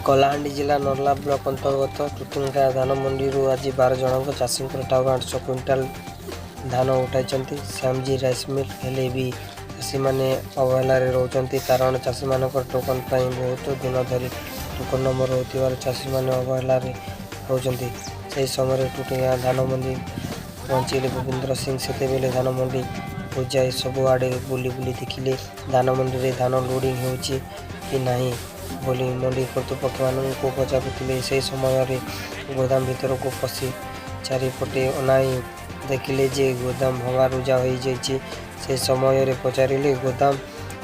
कलाहांडी जिला नर्ला ब्लॉक अंतर्गत टुटुंगा धान मंडी आज 12 जन चाषी टाउन 800 क्विंटाल धान उठाई श्यामजी राइस मिल हेले भी चाषी मैंने अवहेला रोचंती कारण चाषी मान टोकन बहुत दिन धरी टोकन नंबर होती चाषी मैंने अवहेला रोचंती से समय टुटुंगा धान मंडी पहुँचले भूपेन्द्र सिंह से धान मंडी जाए सबुआड़े बुली बुली देखिले धान मंडी धान लोडिंग होची कि नहीं बोली मंडी कर्तृपक्ष मानू पचारुले से समय गोदाम भीतर को पशि चारिपटे अनाई देखिले जे गोदाम भंगा रुजा हो जाइए से समय पचारे गोदाम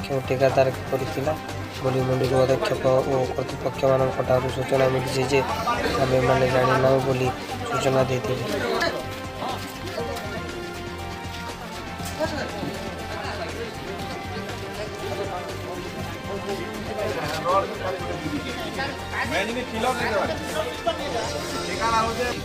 क्यों ठेकादार करथिला बोली मंडी अध्यक्ष और कर्तृपक्ष मान सूचना मिली जे आम मैंने जानी ना बोली सूचना देते मैंने किलो दे दो ठेका ना हो जाए